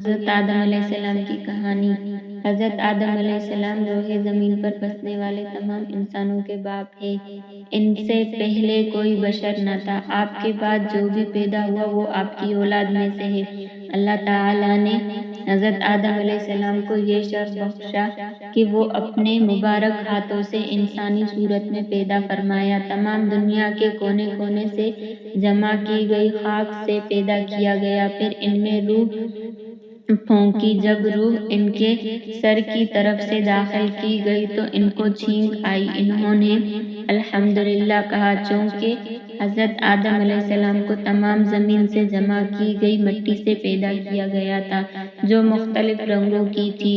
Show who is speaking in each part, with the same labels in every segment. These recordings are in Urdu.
Speaker 1: حضرت آدم علیہ السلام کی کہانی۔ حضرت آدم علیہ السلام روئے زمین پر بسنے والے تمام انسانوں کے باپ ہیں۔ ان سے پہلے کوئی بشر نہ تھا۔ آپ کے بعد جو بھی پیدا ہوا وہ آپ کی اولاد میں سے ہے۔ اللہ تعالیٰ نے حضرت آدم علیہ السلام کو یہ شرف بخشا کہ وہ اپنے مبارک ہاتھوں سے انسانی صورت میں پیدا فرمایا۔ تمام دنیا کے کونے کونے سے جمع کی گئی خاک سے پیدا کیا گیا، پھر ان میں روح پھونکی۔ جب روح ان کے سر کی طرف سے داخل کی گئی تو ان کو چھینک آئی۔ انہوں نے الحمدللہ کہا، چونکہ حضرت آدم علیہ السلام کو تمام زمین سے جمع کی گئی مٹی سے پیدا کیا گیا تھا، جو مختلف رنگوں کی تھی۔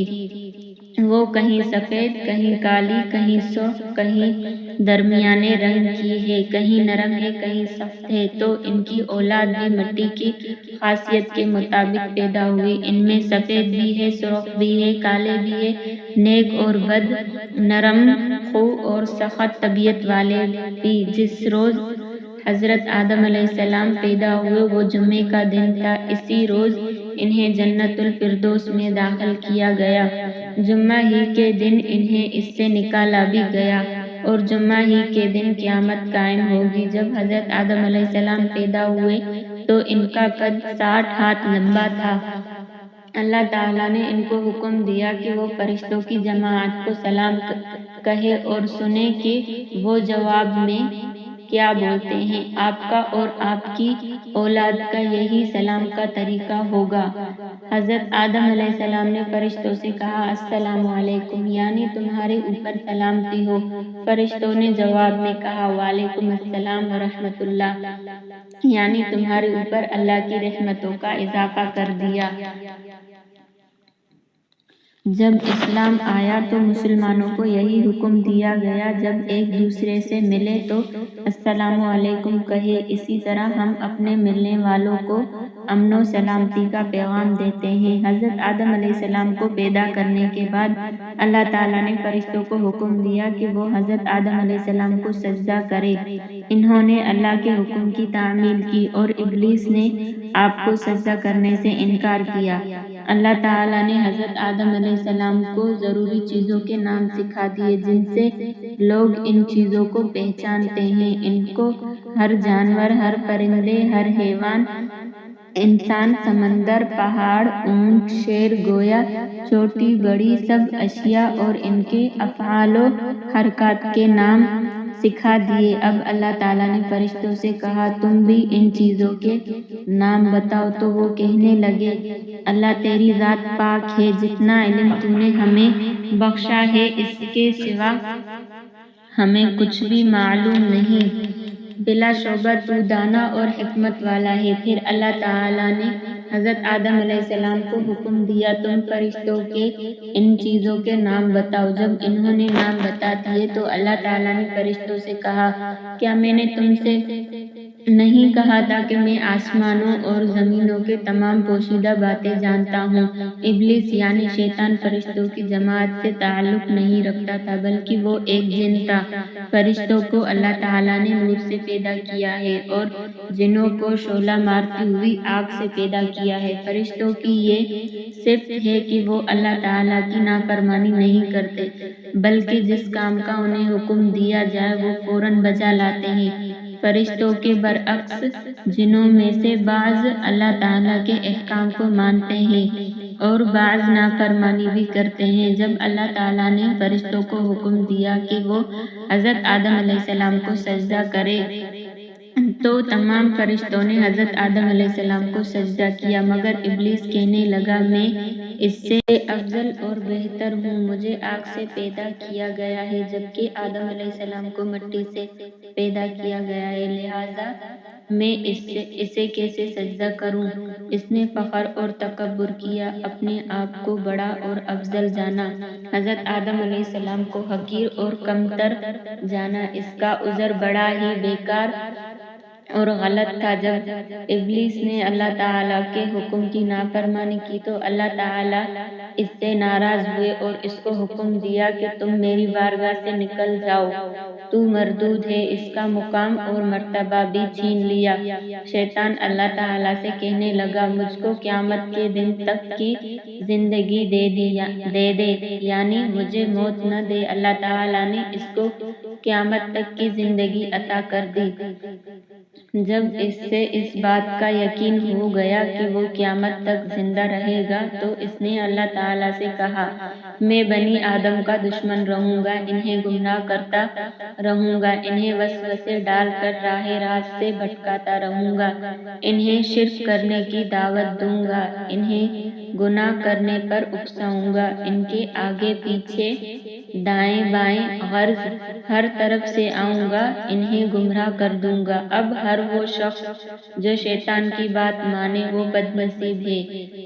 Speaker 1: وہ کہیں سفید، کہیں کالی، کہیں سرخ، کہیں درمیانے رنگ کی ہے، کہیں نرم ہے، کہیں سخت ہے۔ تو ان کی اولاد بھی مٹی کی خاصیت کے مطابق پیدا ہوئی۔ ان میں سفید بھی ہے، سرخ بھی ہے، کالے بھی ہے، نیک اور بد، نرم خو اور سخت طبیعت والے بھی۔ جس روز حضرت آدم علیہ السلام پیدا ہوئے وہ جمعے کا دن تھا۔ اسی روز انہیں جنت الفردوس میں داخل کیا گیا۔ جمعہ ہی کے دن انہیں اس سے نکالا بھی گیا، اور جمعہ ہی کے دن قیامت قائم ہوگی۔ جب حضرت آدم علیہ السلام پیدا ہوئے تو ان کا قد 60 ہاتھ لمبا تھا۔ اللہ تعالیٰ نے ان کو حکم دیا کہ وہ فرشتوں کی جماعت کو سلام کہیں اور سنیں کہ وہ جواب میں کیا بولتے ہیں۔ آپ کا اور آپ کی اولاد کا یہی سلام کا طریقہ ہوگا۔ حضرت آدم علیہ السلام نے فرشتوں سے کہا، السلام علیکم، یعنی تمہارے اوپر سلامتی ہو۔ فرشتوں نے جواب میں کہا، وعلیکم السلام ورحمۃ اللہ، یعنی تمہارے اوپر اللہ کی رحمتوں کا اضافہ کر دیا۔ جب اسلام آیا تو مسلمانوں کو یہی حکم دیا گیا، جب ایک دوسرے سے ملیں تو السلام علیکم کہیں۔ اسی طرح ہم اپنے ملنے والوں کو امن و سلامتی کا پیغام دیتے ہیں۔ حضرت آدم علیہ السلام کو پیدا کرنے کے بعد اللہ تعالیٰ نے فرشتوں کو حکم دیا کہ وہ حضرت آدم علیہ السلام کو سجدہ کریں۔ انہوں نے اللہ کے حکم کی تعمیل کی اور ابلیس نے آپ کو سجدہ کرنے سے انکار کیا۔ اللہ تعالیٰ نے حضرت آدم علیہ السلام کو ضروری چیزوں کے نام سکھا دیے جن سے لوگ ان چیزوں کو پہچانتے ہیں۔ ان کو ہر جانور، ہر پرندے، ہر حیوان، انسان، سمندر، پہاڑ، اونٹ، شیر، گویا، چھوٹی بڑی سب اشیاء اور ان کے افعال و حرکات کے نام سکھا دیے۔ اب اللہ تعالیٰ نے فرشتوں سے کہا، تم بھی ان چیزوں کے نام بتاؤ۔ تو وہ کہنے لگے، اللہ تیری ذات پاک ہے، جتنا علم تو نے ہمیں بخشا ہے اس کے سوا ہمیں کچھ بھی معلوم نہیں۔ بلا شبہ تو دانا اور حکمت والا ہے۔ پھر اللہ تعالیٰ نے حضرت آدم علیہ السلام کو حکم دیا، تم فرشتوں کے ان چیزوں کے نام بتاؤ۔ جب انہوں نے نام بتا دیے تو اللہ تعالیٰ نے فرشتوں سے کہا، کیا میں نے تم سے نہیں کہا تھا کہ میں آسمانوں اور زمینوں کے تمام پوشیدہ باتیں جانتا ہوں؟ ابلیس یعنی شیطان فرشتوں کی جماعت سے تعلق نہیں رکھتا تھا، بلکہ وہ ایک جن تھا۔ فرشتوں کو اللہ تعالیٰ نے نور سے پیدا کیا ہے اور جنوں کو شعلہ مارتی ہوئی آگ سے پیدا کیا ہے۔ فرشتوں کی یہ صفت ہے کہ وہ اللہ تعالیٰ کی نافرمانی نہیں کرتے، بلکہ جس کام کا انہیں حکم دیا جائے وہ فوراً بجا لاتے ہیں۔ فرشتوں کے برعکس جنوں میں سے بعض اللہ تعالیٰ کے احکام کو مانتے ہیں اور بعض نافرمانی بھی کرتے ہیں۔ جب اللہ تعالیٰ نے فرشتوں کو حکم دیا کہ وہ حضرت آدم علیہ السلام کو سجدہ کریں تو تمام فرشتوں نے حضرت آدم علیہ السلام کو سجدہ کیا، مگر ابلیس کہنے لگا، میں اس سے افضل اور بہتر ہوں، مجھے آگ سے پیدا کیا گیا ہے جبکہ آدم علیہ السلام کو مٹی سے پیدا کیا گیا ہے، لہٰذا میں اسے کیسے سجدہ کروں؟ اس نے فخر اور تکبر کیا، اپنے آپ کو بڑا اور افضل جانا، حضرت آدم علیہ السلام کو حقیر اور کمتر جانا۔ اس کا عذر بڑا ہی بیکار اور غلط تھا۔ جب ابلیس نے اللہ تعالیٰ کے حکم کی نافرمانی کی تو اللہ تعالیٰ اس سے ناراض ہوئے اور اس کو حکم دیا کہ تم میری بارگاہ سے نکل جاؤ، تو مردود ہے۔ اس کا مقام اور مرتبہ بھی چھین لیا۔ شیطان اللہ تعالیٰ سے کہنے لگا، مجھ کو قیامت کے دن تک کی زندگی دے دے، یعنی مجھے موت نہ دے۔ اللہ تعالیٰ نے اس کو قیامت تک کی زندگی عطا کر دی۔ جب اس سے اس بات کا یقین ہو گیا کہ وہ قیامت تک زندہ رہے گا تو اس نے اللہ تعالیٰ سے کہا، میں بنی آدم کا دشمن رہوں گا، انہیں گمراہ کرتا رہوں گا، انہیں وسوسے ڈال کر راہ راست سے بھٹکاتا رہوں گا، انہیں شرک کرنے کی دعوت دوں گا، انہیں گناہ کرنے پر اکساؤں گا، ان کے آگے پیچھے دائیں بائیں غرض ہر طرف سے آؤں گا، انہیں گمراہ کر دوں گا۔ اب ہر وہ شخص جو شیطان کی بات مانے وہ بد نصیب ہے،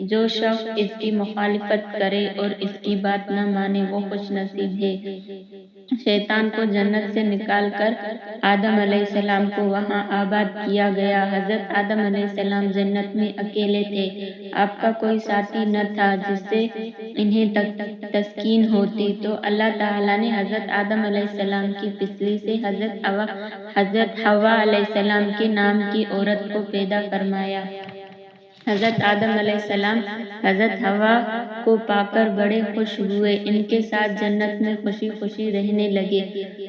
Speaker 1: جو شخص اس کی مخالفت کرے اور اس کی بات نہ مانے وہ خوش نصیب ہے۔ شیطان کو جنت سے نکال کر آدم علیہ السلام کو وہاں آباد کیا گیا۔ حضرت آدم علیہ السلام جنت میں اکیلے تھے، آپ کا کوئی ساتھی نہ تھا جس سے انہیں تسکین ہوتی، تو اللہ تعالیٰ نے حضرت آدم علیہ السلام کی پسلی سے حضرت حوا علیہ السلام کے نام کی عورت کو پیدا فرمایا۔ حضرت آدم علیہ السلام حضرت حوا کو پا کر بڑے خوش ہوئے، ان کے ساتھ جنت میں خوشی خوشی رہنے لگے۔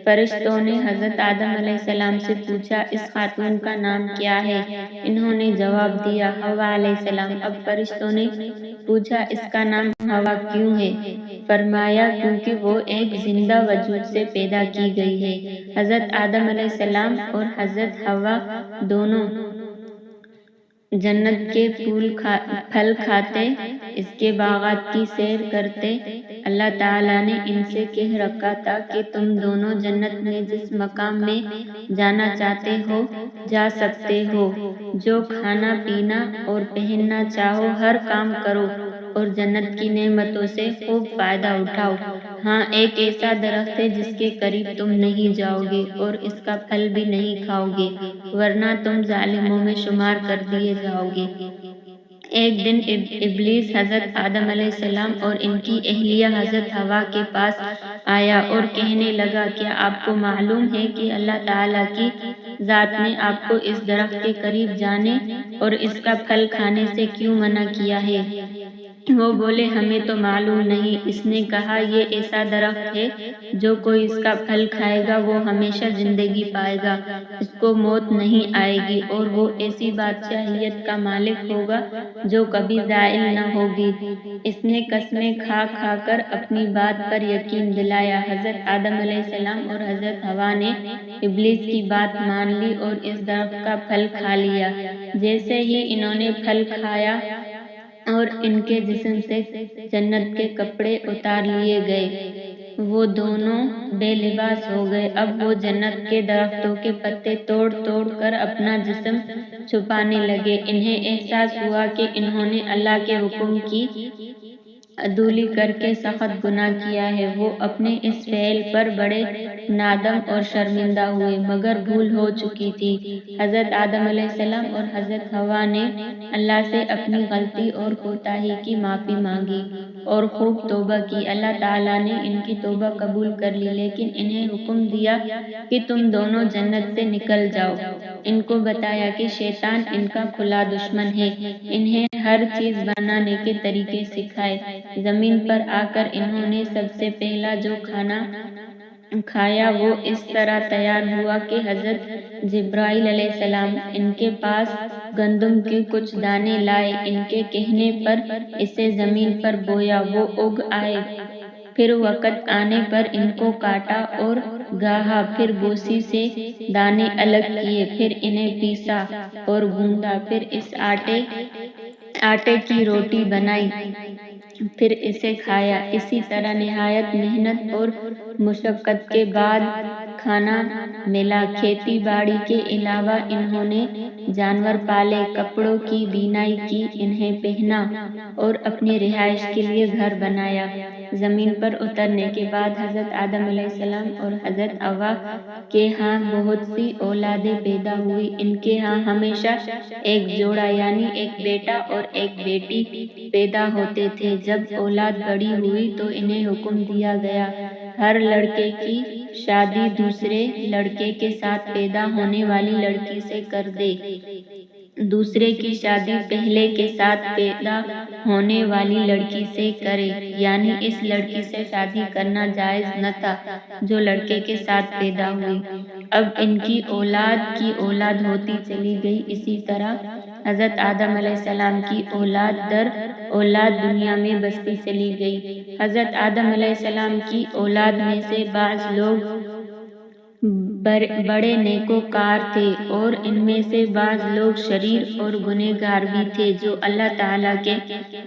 Speaker 1: فرشتوں نے حضرت آدم علیہ السلام سے پوچھا، اس خاتون کا نام کیا ہے؟ انہوں نے جواب دیا، حوا علیہ السلام۔ اب فرشتوں نے پوچھا، اس کا نام حوا کیوں ہے؟ فرمایا، کیونکہ وہ ایک زندہ وجود سے پیدا کی گئی ہے۔ حضرت آدم علیہ السلام اور حضرت حوا دونوں جنت کے پھل کھاتے، اس کے باغات کی سیر کرتے۔ اللہ تعالیٰ نے ان سے کہہ رکھا تھا کہ تم دونوں جنت میں جس مقام میں جانا چاہتے ہو جا سکتے ہو، جو کھانا پینا اور پہننا چاہو ہر کام کرو اور جنت کی نعمتوں سے خوب فائدہ اٹھاؤ۔ ہاں، ایک ایسا درخت ہے جس کے قریب تم نہیں جاؤ گے اور اس کا پھل بھی نہیں کھاؤ گے، ورنہ تم ظالموں میں شمار کر دیے جاؤ گے۔ ایک دن ابلیس حضرت آدم علیہ السلام اور ان کی اہلیہ حضرت حوا کے پاس آیا اور کہنے لگا، کیا آپ کو معلوم ہے کہ اللہ تعالیٰ کی ذات نے آپ کو اس درخت کے قریب جانے اور اس کا پھل کھانے سے کیوں منع کیا ہے؟ وہ بولے، ہمیں تو معلوم نہیں۔ اس نے کہا، یہ ایسا درخت ہے جو کوئی اس کا پھل کھائے گا وہ ہمیشہ زندگی پائے گا، اس کو موت نہیں آئے گی، اور وہ ایسی بادشاہیت کا مالک ہوگا جو کبھی زائل نہ ہوگی۔ اس نے قسمیں کھا کھا کر اپنی بات پر یقین دلایا۔ حضرت آدم علیہ السلام اور حضرت حوا نے ابلیس کی بات مان لی اور اس درخت کا پھل کھا لیا۔ جیسے ہی انہوں نے پھل کھایا اور ان کے جسم سے جنت کے کپڑے اتار لیے گئے، وہ دونوں بے لباس ہو گئے۔ اب وہ جنت کے درختوں کے پتے توڑ توڑ کر اپنا جسم چھپانے لگے۔ انہیں احساس ہوا کہ انہوں نے اللہ کے حکم کی عدولی کر کے سخت گناہ کیا ہے۔ وہ اپنے اس فعل پر بڑے نادم اور شرمندہ ہوئے، مگر بھول ہو چکی تھی۔ حضرت آدم علیہ السلام اور حضرت حوا نے اللہ سے اپنی غلطی اور کوتاہی کی معافی مانگی اور خوب توبہ کی۔ اللہ تعالیٰ نے ان کی توبہ قبول کر لی، لیکن انہیں حکم دیا کہ تم دونوں جنت سے نکل جاؤ۔ ان کو بتایا کہ شیطان ان کا کھلا دشمن ہے، انہیں ہر چیز بنانے کے طریقے سکھائے۔ زمین پر آ کر انہوں نے سب سے پہلا جو کھانا کھایا وہ اس طرح تیار ہوا کہ حضرت جبرائیل علیہ السلام ان کے پاس گندم کے کچھ دانے لائے، ان کے کہنے پر اسے زمین پر بویا، وہ اگ آئے۔ پھر وقت آنے پر ان کو کاٹا اور گاہا، پھر بوسی سے دانے الگ کیے، پھر انہیں پیسا اور گوندا، پھر اس آٹے کی روٹی بنائی، پھر اسے کھایا۔ اسی طرح نہایت محنت اور مشقت کے بعد کھانا ملا۔ کھیتی باڑی کے علاوہ انہوں نے جانور پالے، کپڑوں کی بینائی کی، انہیں پہنا اور اپنی رہائش کے لیے گھر بنایا۔ زمین پر اترنے کے بعد حضرت آدم علیہ السلام اور حضرت حوا کے ہاں بہت سی اولادیں پیدا ہوئی۔ ان کے ہاں ہمیشہ ایک جوڑا یعنی ایک بیٹا اور ایک بیٹی پیدا ہوتے تھے۔ جب اولاد بڑی ہوئی تو انہیں حکم دیا گیا ہر لڑکے کی شادی دوسرے لڑکے کے ساتھ پیدا ہونے والی لڑکی سے کر دے۔ دوسرے کی شادی پہلے کے ساتھ پیدا ہونے والی لڑکی سے کرے، یعنی اس لڑکی سے شادی کرنا جائز نہ تھا جو لڑکے کے ساتھ پیدا ہوئی۔ اب ان کی اولاد ہوتی چلی گئی۔ اسی طرح حضرت آدم علیہ السلام کی اولاد در اولاد دنیا میں بستی چلی گئی۔ حضرت آدم علیہ السلام کی اولاد میں سے بعض لوگ بڑے نیکوکار تھے اور ان میں سے بعض لوگ شریر اور گنہگار بھی تھے جو اللہ تعالیٰ کے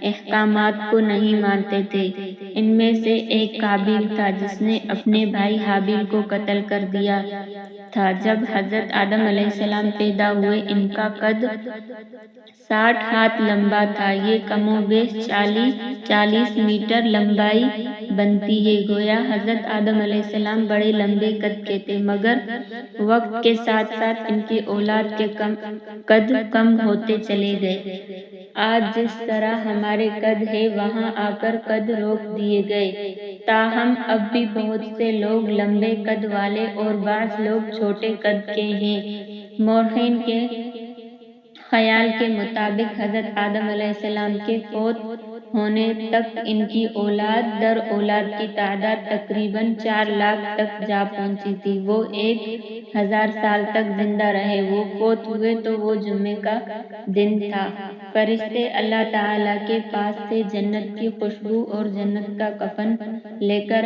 Speaker 1: احکامات کو نہیں مانتے تھے۔ ان میں سے ایک قابیل تھا جس نے اپنے بھائی حابیل کو قتل کر دیا تھا۔ جب حضرت آدم علیہ السلام پیدا ہوئے ان کا قد 60 ہاتھ لمبا تھا۔ یہ کم و بیش 40 میٹر لمبائی بنتی ہے۔ گویا حضرت آدم علیہ السلام بڑے لمبے قد کے تھے، مگر وقت کے ساتھ ساتھ ان کی اولاد کے قد کم ہوتے چلے گئے۔ آج جس طرح ہمارے قد ہے وہاں آ کر قد روک دیے گئے۔ تاہم اب بھی بہت سے لوگ لمبے قد والے اور بعض لوگ چھوٹے قد کے ہیں۔ مورخین کے خیال کے مطابق حضرت آدم علیہ السلام کے فوت ہونے تک ان کی اولاد در اولاد کی تعداد تقریباً 4 لاکھ تک جا پہنچی تھی۔ وہ 1000 سال تک زندہ رہے۔ وہ فوت ہوئے تو وہ جمعے کا دن تھا۔ فرشتے اللہ تعالیٰ کے پاس سے جنت کی خوشبو اور جنت کا کفن لے کر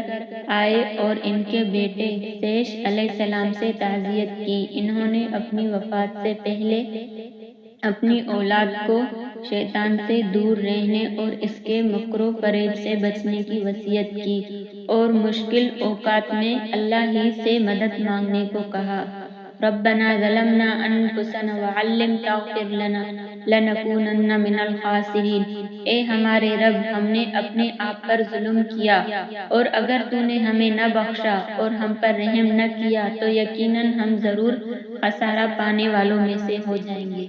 Speaker 1: آئے اور ان کے بیٹے شیش علیہ السلام سے تعزیت کی۔ انہوں نے اپنی وفات سے پہلے اپنی اولاد کو شیطان سے دور رہنے اور اس کے مکر و فریب سے بچنے کی وصیت کی اور مشکل اوقات میں اللہ ہی سے مدد مانگنے کو کہا۔ ربنا ظلمنا انفسنا وان لم تغفر لنا لنکونن من الخاسرین۔ اے ہمارے رب، ہم نے اپنے آپ پر ظلم کیا اور اگر تو نے ہمیں نہ بخشا اور ہم پر رحم نہ کیا تو یقیناً ہم ضرور خسارہ پانے والوں میں سے ہو جائیں گے۔